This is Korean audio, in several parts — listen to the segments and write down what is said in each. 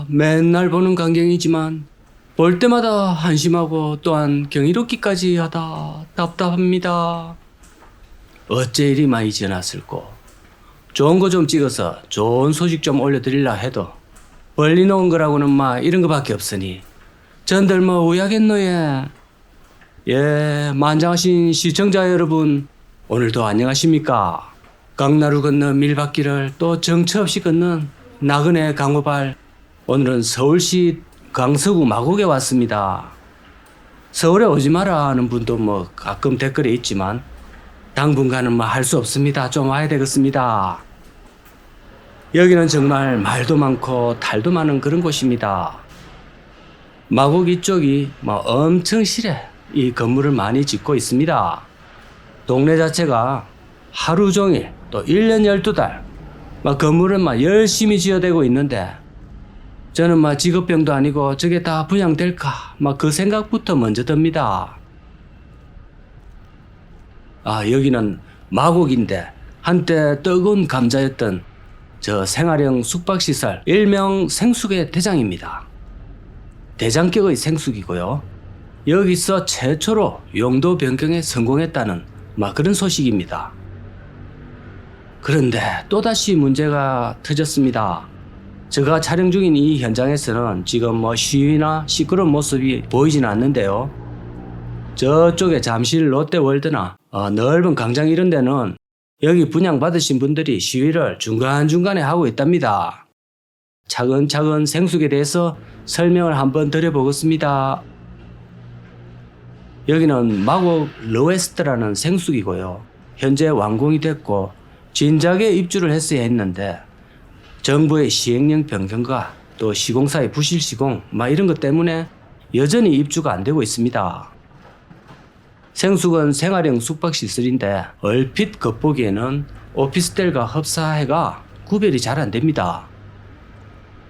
맨날 보는 광경이지만 볼 때마다 한심하고 또한 경이롭기까지 하다 답답합니다. 어째 이리 많이 지어놨을꼬. 좋은 거 좀 찍어서 좋은 소식 좀 올려드리려 해도 벌리놓은 거라고는 이런 거밖에 없으니 전들 우야겠노예. 예, 만장하신 시청자 여러분, 오늘도 안녕하십니까. 강나루 건너 밀밭길을 또 정처 없이 걷는 나그네 강호발. 오늘은 서울시 강서구 마곡에 왔습니다. 서울에 오지 마라 하는 분도 가끔 댓글에 있지만 당분간은 할 수 없습니다. 좀 와야 되겠습니다. 여기는 정말 말도 많고 탈도 많은 그런 곳입니다. 마곡 이쪽이 엄청 실해 이 건물을 많이 짓고 있습니다. 동네 자체가 하루 종일 또 1년 12달 건물은 열심히 지어대고 있는데 저는 직업병도 아니고 저게 다 분양될까 그 생각부터 먼저 듭니다. 여기는 마곡인데 한때 뜨거운 감자였던 저 생활형 숙박시설 일명 생숙의 대장입니다. 대장격의 생숙이고요. 여기서 최초로 용도 변경에 성공했다는 그런 소식입니다. 그런데 또다시 문제가 터졌습니다. 제가 촬영 중인 이 현장에서는 지금 시위나 시끄러운 모습이 보이진 않는데요. 저쪽에 잠실 롯데월드나 넓은 광장 이런 데는 여기 분양받으신 분들이 시위를 중간중간에 하고 있답니다. 차근차근 생숙에 대해서 설명을 한번 드려보겠습니다. 여기는 마곡 러웨스트라는 생숙이고요. 현재 완공이 됐고 진작에 입주를 했어야 했는데 정부의 시행령 변경과 또 시공사의 부실 시공 이런 것 때문에 여전히 입주가 안 되고 있습니다. 생숙은 생활형 숙박시설인데 얼핏 겉보기에는 오피스텔과 흡사해가 구별이 잘 안 됩니다.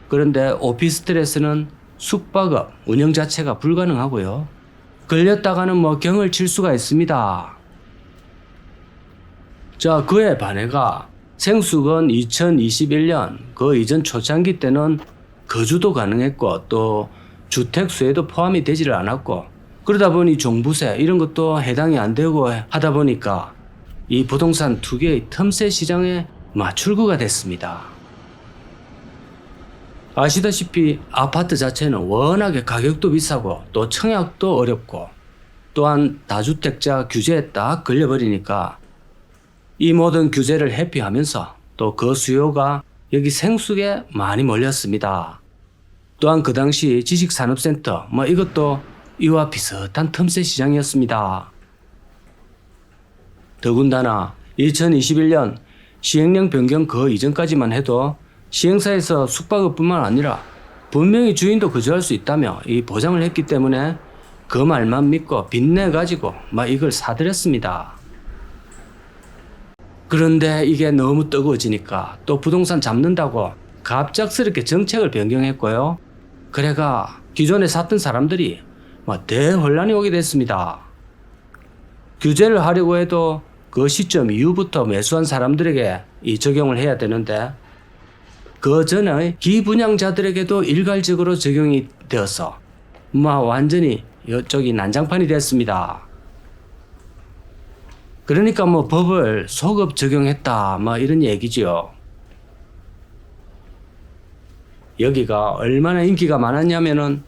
그런데 오피스텔에서는 숙박업 운영 자체가 불가능하고요. 걸렸다가는 경을 칠 수가 있습니다. 자, 그에 반해가 생숙은 2021년 그 이전 초창기 때는 거주도 가능했고 또 주택수에도 포함이 되지를 않았고 그러다 보니 종부세 이런 것도 해당이 안 되고 하다 보니까 이 부동산 투기의 틈새 시장에 출구가 됐습니다. 아시다시피 아파트 자체는 워낙에 가격도 비싸고 또 청약도 어렵고 또한 다주택자 규제에 딱 걸려버리니까 이 모든 규제를 회피하면서 또 그 수요가 여기 생숙에 많이 몰렸습니다. 또한 그 당시 지식산업센터 이것도 이와 비슷한 틈새 시장이었습니다. 더군다나 2021년 시행령 변경 그 이전까지만 해도 시행사에서 숙박업뿐만 아니라 분명히 주인도 거주할 수 있다며 이 보장을 했기 때문에 그 말만 믿고 빚내가지고 이걸 사들였습니다. 그런데 이게 너무 뜨거워지니까 또 부동산 잡는다고 갑작스럽게 정책을 변경했고요. 그래가 기존에 샀던 사람들이 대혼란이 오게 됐습니다. 규제를 하려고 해도 그 시점 이후부터 매수한 사람들에게 이 적용을 해야 되는데 그 전에 기분양자들에게도 일괄적으로 적용이 되어서 완전히 이쪽이 난장판이 됐습니다. 그러니까 법을 소급 적용했다 이런 얘기지요. 여기가 얼마나 인기가 많았냐면은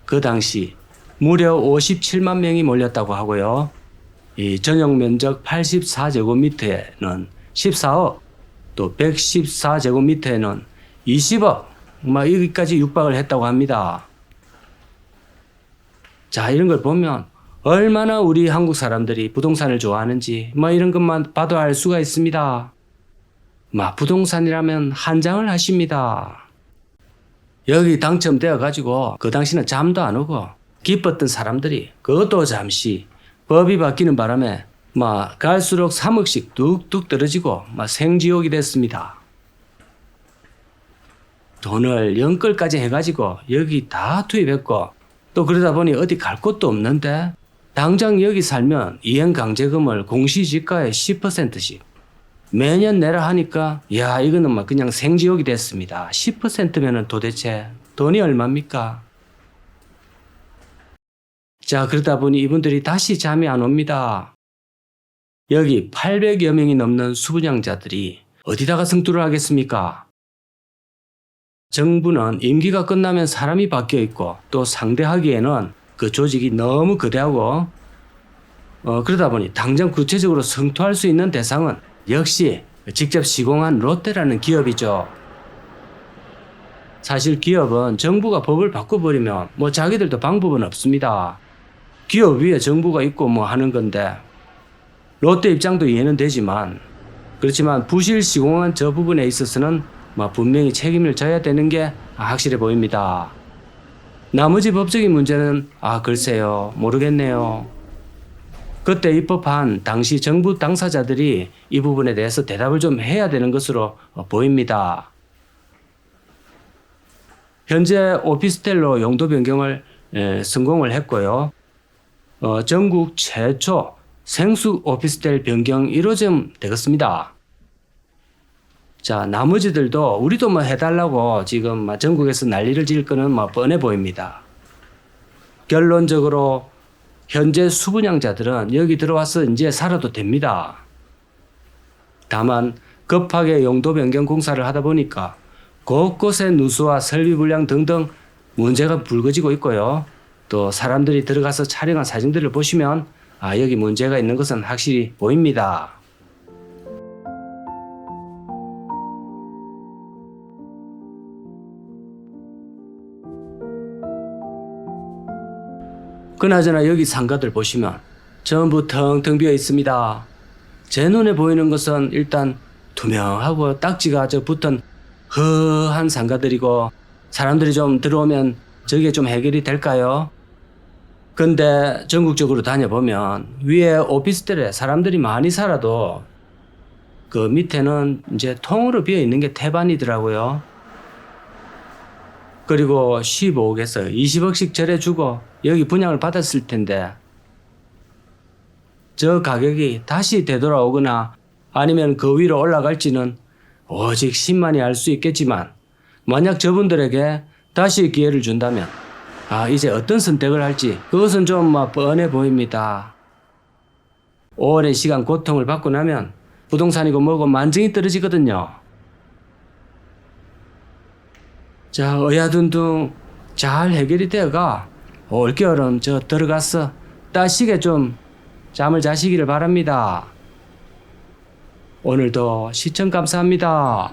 그 당시 무려 57만 명이 몰렸다고 하고요. 이 전용 면적 84제곱미터에는 14억, 또 114제곱미터에는 20억, 여기까지 육박을 했다고 합니다. 자, 이런 걸 보면 얼마나 우리 한국 사람들이 부동산을 좋아하는지 이런 것만 봐도 알 수가 있습니다. 부동산이라면 한장을 하십니다. 여기 당첨되어 가지고 그 당시는 잠도 안 오고 기뻤던 사람들이 그것도 잠시 법이 바뀌는 바람에 갈수록 3억씩 뚝뚝 떨어지고 생지옥이 됐습니다. 돈을 연끌까지 해가지고 여기 다 투입했고 또 그러다 보니 어디 갈 곳도 없는데 당장 여기 살면 이행강제금을 공시지가의 10%씩 매년 내라 하니까 야 이거는 막 그냥 생지옥이 됐습니다. 10%면은 도대체 돈이 얼마입니까? 자 그러다 보니 이분들이 다시 잠이 안 옵니다. 여기 800여 명이 넘는 수분양자들이 어디다가 성투를 하겠습니까? 정부는 임기가 끝나면 사람이 바뀌어 있고 또 상대하기에는 그 조직이 너무 거대하고 그러다 보니 당장 구체적으로 성투할 수 있는 대상은 역시 직접 시공한 롯데라는 기업이죠. 사실 기업은 정부가 법을 바꿔버리면 뭐 자기들도 방법은 없습니다. 기업 위에 정부가 있고 뭐 하는 건데 롯데 입장도 이해는 되지만 그렇지만 부실 시공한 저 부분에 있어서는 분명히 책임을 져야 되는 게 확실해 보입니다. 나머지 법적인 문제는 글쎄요 모르겠네요. 그때 입법한 당시 정부 당사자들이 이 부분에 대해서 대답을 좀 해야 되는 것으로 보입니다. 현재 오피스텔로 용도 변경을 성공을 했고요. 전국 최초 생수 오피스텔 변경 1호점 되겠습니다. 자, 나머지들도 우리도 뭐 해달라고 지금 전국에서 난리를 질 거는 뻔해 보입니다. 결론적으로 현재 수분양자들은 여기 들어와서 이제 살아도 됩니다. 다만 급하게 용도 변경 공사를 하다 보니까 곳곳에 누수와 설비 불량 등등 문제가 불거지고 있고요. 또 사람들이 들어가서 촬영한 사진들을 보시면 여기 문제가 있는 것은 확실히 보입니다. 그나저나 여기 상가들 보시면 전부 텅텅 비어 있습니다. 제 눈에 보이는 것은 일단 투명하고 딱지가 붙은 허한 상가들이고 사람들이 좀 들어오면 저게 좀 해결이 될까요? 근데 전국적으로 다녀보면 위에 오피스텔에 사람들이 많이 살아도 그 밑에는 이제 통으로 비어 있는 게 태반이더라고요. 그리고 15억에서 20억씩 절해주고 여기 분양을 받았을 텐데 저 가격이 다시 되돌아오거나 아니면 그 위로 올라갈지는 오직 신만이 알 수 있겠지만 만약 저분들에게 다시 기회를 준다면 이제 어떤 선택을 할지 그것은 좀 뻔해 보입니다. 오랜 시간 고통을 받고 나면 부동산이고 뭐고 만증이 떨어지거든요. 자, 어야둔둥 잘 해결이 되어가 올겨울은 들어가서 따시게 좀 잠을 자시기를 바랍니다. 오늘도 시청 감사합니다.